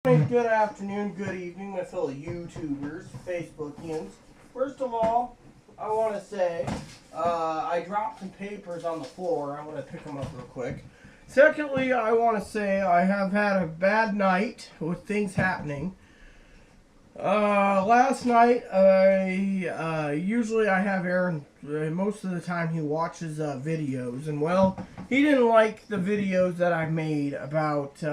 Good afternoon, good evening, my fellow YouTubers, Facebookians. First of all, I want to say I dropped some papers on the floor. I want to pick them up real quick. Secondly, I want to say I have had a bad night with things happening. Last night, usually I have Aaron, most of the time he watches videos, and well, he didn't like the videos that I made about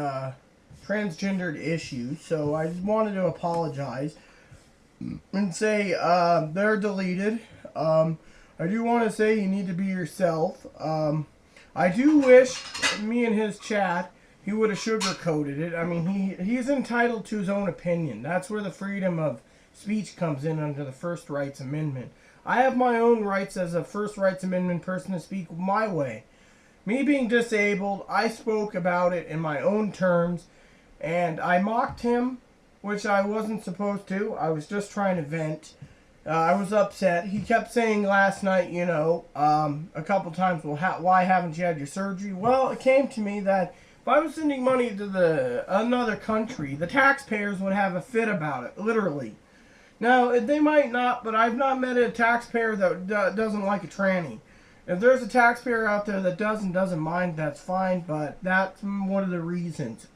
transgendered issues, so I just wanted to apologize and say they're deleted. I do want to say you need to be yourself. I do wish me and his chat he would have sugarcoated it. I mean, he's entitled to his own opinion. That's where the freedom of speech comes in under the First Rights Amendment. I have my own rights as a First Rights Amendment person to speak my way. Me being disabled, I spoke about it in my own terms, and I mocked him, which I wasn't supposed to. I was just trying to vent. I was upset. He kept saying last night, a couple times, well, why haven't you had your surgery? Well, it came to me that if I was sending money to another country, the taxpayers would have a fit about it, literally. Now, they might not, but I've not met a taxpayer that doesn't like a tranny. If there's a taxpayer out there that doesn't mind, that's fine, but that's one of the reasons.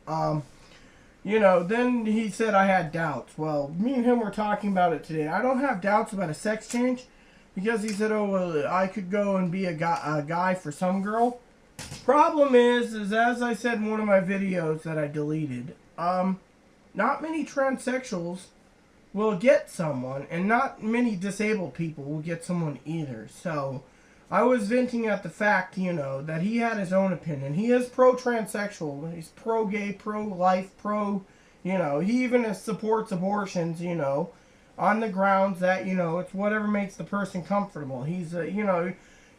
Then he said I had doubts. Well, me and him were talking about it today. I don't have doubts about a sex change because he said, oh, well, I could go and be a guy for some girl. Problem is as I said in one of my videos that I deleted, not many transsexuals will get someone, and not many disabled people will get someone either. So I was venting at the fact, that he had his own opinion. He is pro-transsexual. He's pro-gay, pro-life, he even supports abortions, on the grounds that, it's whatever makes the person comfortable. He's,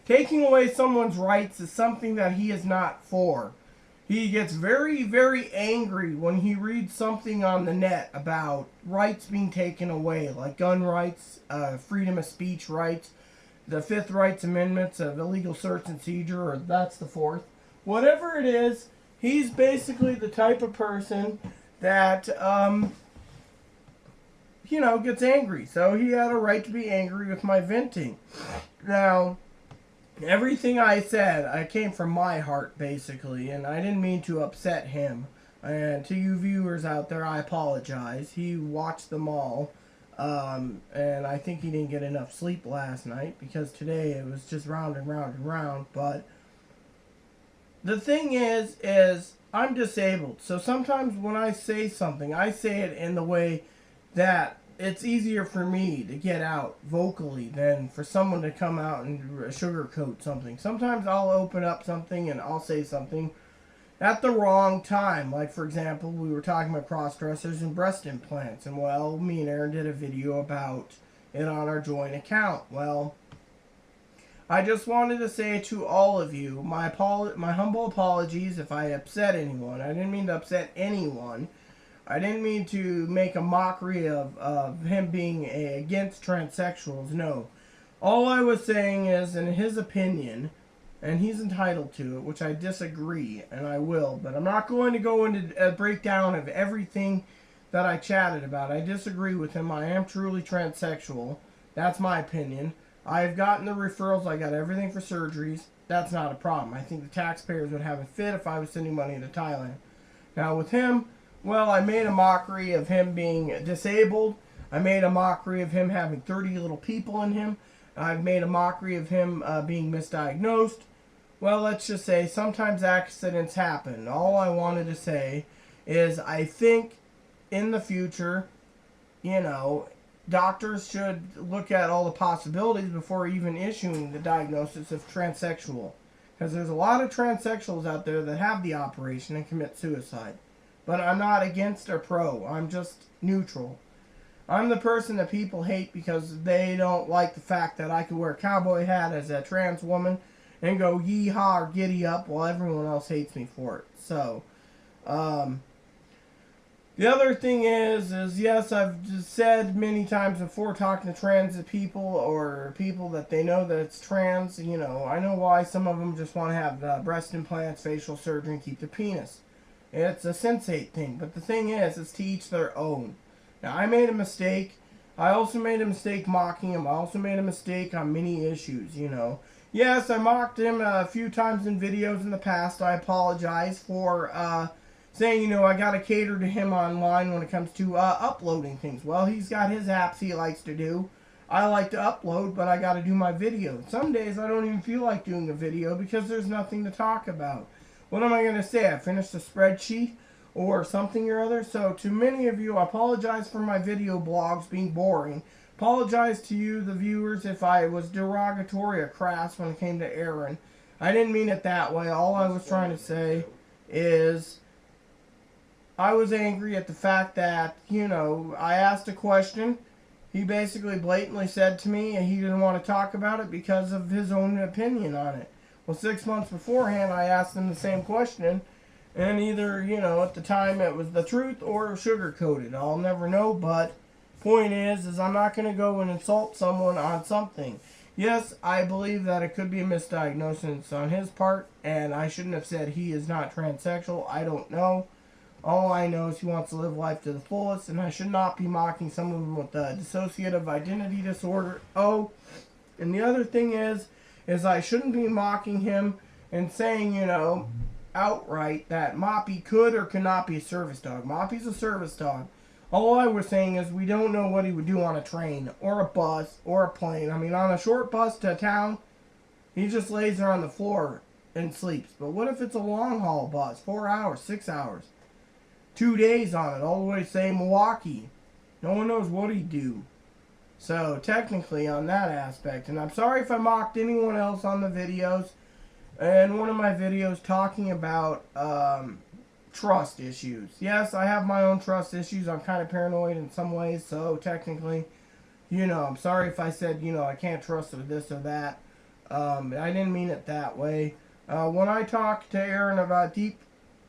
taking away someone's rights is something that he is not for. He gets very, very angry when he reads something on the net about rights being taken away, like gun rights, freedom of speech rights, the Fifth Rights Amendments of illegal search and seizure, or that's the fourth. Whatever it is, he's basically the type of person that, gets angry. So he had a right to be angry with my venting. Now, everything I said, I came from my heart, basically, and I didn't mean to upset him. And to you viewers out there, I apologize. He watched them all. And I think he didn't get enough sleep last night because today it was just round and round and round. But the thing is I'm disabled. So sometimes when I say something, I say it in the way that it's easier for me to get out vocally than for someone to come out and sugarcoat something. Sometimes I'll open up something and I'll say something at the wrong time. Like, for example, we were talking about cross-dressers and breast implants. And, well, me and Aaron did a video about it on our joint account. Well, I just wanted to say to all of you, my humble apologies if I upset anyone. I didn't mean to upset anyone. I didn't mean to make a mockery of him being against transsexuals. No. All I was saying is, in his opinion, and he's entitled to it, which I disagree, and I will, but I'm not going to go into a breakdown of everything that I chatted about. I disagree with him. I am truly transsexual. That's my opinion. I've gotten the referrals. I got everything for surgeries. That's not a problem. I think the taxpayers would have a fit if I was sending money to Thailand. Now, with him, well, I made a mockery of him being disabled. I made a mockery of him having 30 little people in him. I've made a mockery of him being misdiagnosed. Well, let's just say sometimes accidents happen. All I wanted to say is I think in the future, doctors should look at all the possibilities before even issuing the diagnosis of transsexual. Because there's a lot of transsexuals out there that have the operation and commit suicide. But I'm not against or pro. I'm just neutral. I'm the person that people hate because they don't like the fact that I could wear a cowboy hat as a trans woman and go yee-haw or giddy up while everyone else hates me for it. So, the other thing is yes, I've just said many times before talking to trans people or people that they know that it's trans, I know why some of them just want to have breast implants, facial surgery, and keep their penis. It's a sensate thing. But the thing is, it's to each their own. Now, I made a mistake. I also made a mistake mocking him. I also made a mistake on many issues, you know. Yes, I mocked him a few times in videos in the past. I apologize for saying, you know, I got to cater to him online when it comes to uploading things. Well, he's got his apps he likes to do. I like to upload, but I got to do my video. Some days I don't even feel like doing a video because there's nothing to talk about. What am I going to say? I finished a spreadsheet or something or other? So to many of you, I apologize for my video blogs being boring. Apologize to you, the viewers, if I was derogatory or crass when it came to Aaron. I didn't mean it that way. All I was trying to say is I was angry at the fact that, you know, I asked a question. He basically blatantly said to me he didn't want to talk about it because of his own opinion on it. Well, 6 months beforehand, I asked him the same question, and either, you know, at the time it was the truth or sugar-coated. I'll never know, but point is I'm not going to go and insult someone on something. Yes, I believe that it could be a misdiagnosis on his part, and I shouldn't have said he is not transsexual. I don't know. All I know is he wants to live life to the fullest, and I should not be mocking someone with a dissociative identity disorder. Oh, and the other thing is I shouldn't be mocking him and saying, you know, outright that Moppy could or could not be a service dog. Moppy's a service dog. All I was saying is we don't know what he would do on a train or a bus or a plane. I mean, on a short bus to town, he just lays there on the floor and sleeps. But what if it's a long haul bus, 4 hours, 6 hours? 2 days on it, all the way to, say, Milwaukee. No one knows what he'd do. So, technically, on that aspect, and I'm sorry if I mocked anyone else on the videos, and one of my videos talking about trust issues. Yes, I have my own trust issues. I'm kind of paranoid in some ways, so technically, you know, I'm sorry if I said, you know, I can't trust or this or that. I didn't mean it that way. When I talk to Aaron about deep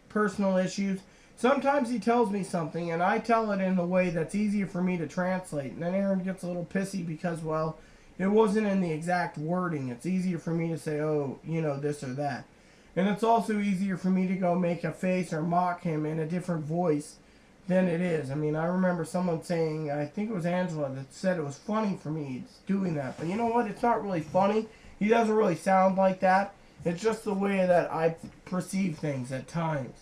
personal issues, sometimes he tells me something, and I tell it in a way that's easier for me to translate. And then Aaron gets a little pissy because, well, it wasn't in the exact wording. It's easier for me to say, oh, you know, this or that. And it's also easier for me to go make a face or mock him in a different voice than it is. I mean, I remember someone saying, I think it was Angela, that said it was funny for me doing that. But you know what? It's not really funny. He doesn't really sound like that. It's just the way that I perceive things at times.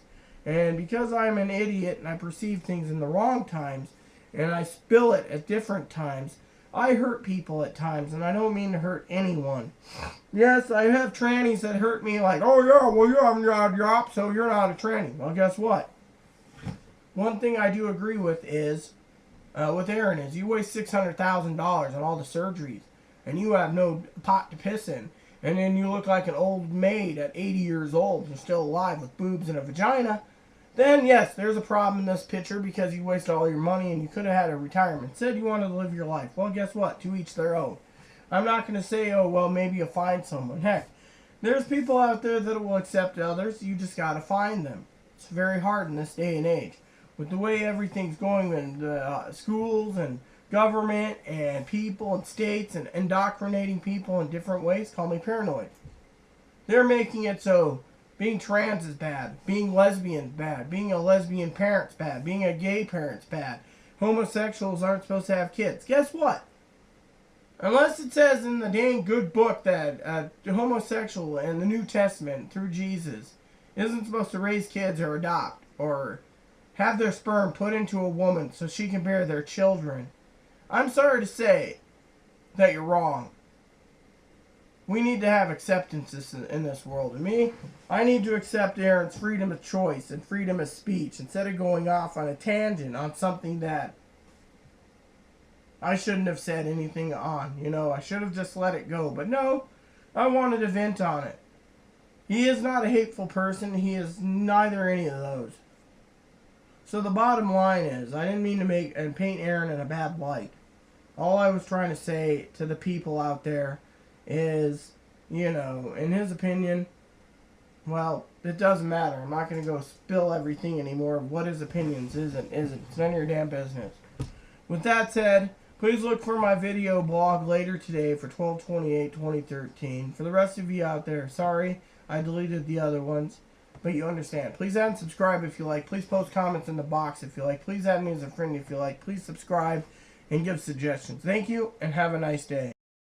And because I'm an idiot and I perceive things in the wrong times, and I spill it at different times, I hurt people at times, and I don't mean to hurt anyone. Yes, I have trannies that hurt me like, oh yeah, well you're on your job, so you're not a tranny. Well, guess what? One thing I do agree with is, with Aaron, is you waste $600,000 on all the surgeries, and you have no pot to piss in. And then you look like an old maid at 80 years old and still alive with boobs and a vagina. Then, yes, there's a problem in this picture because you wasted all your money and you could have had a retirement. Said you wanted to live your life. Well, guess what? To each their own. I'm not going to say, oh, well, maybe you'll find someone. Heck, there's people out there that will accept others. You just got to find them. It's very hard in this day and age. With the way everything's going in schools and government and people and states and indoctrinating people in different ways, call me paranoid. They're making it so being trans is bad, being lesbian is bad, being a lesbian parent's bad, being a gay parent's bad. Homosexuals aren't supposed to have kids. Guess what? Unless it says in the dang good book that the homosexual in the New Testament through Jesus isn't supposed to raise kids or adopt or have their sperm put into a woman so she can bear their children, I'm sorry to say that you're wrong. We need to have acceptance in this world. And me, I need to accept Aaron's freedom of choice and freedom of speech instead of going off on a tangent on something that I shouldn't have said anything on. You know, I should have just let it go. But no, I wanted to vent on it. He is not a hateful person. He is neither any of those. So the bottom line is, I didn't mean to make and paint Aaron in a bad light. All I was trying to say to the people out there is, you know, in his opinion, well, it doesn't matter. I'm not going to go spill everything anymore. What his opinions isn't. It's none of your damn business. With that said, please look for my video blog later today for 12/28/2013. For the rest of you out there, sorry, I deleted the other ones. but you understand. Please add and subscribe if you like. Please post comments in the box if you like. Please add me as a friend if you like. Please subscribe and give suggestions. Thank you, and have a nice day.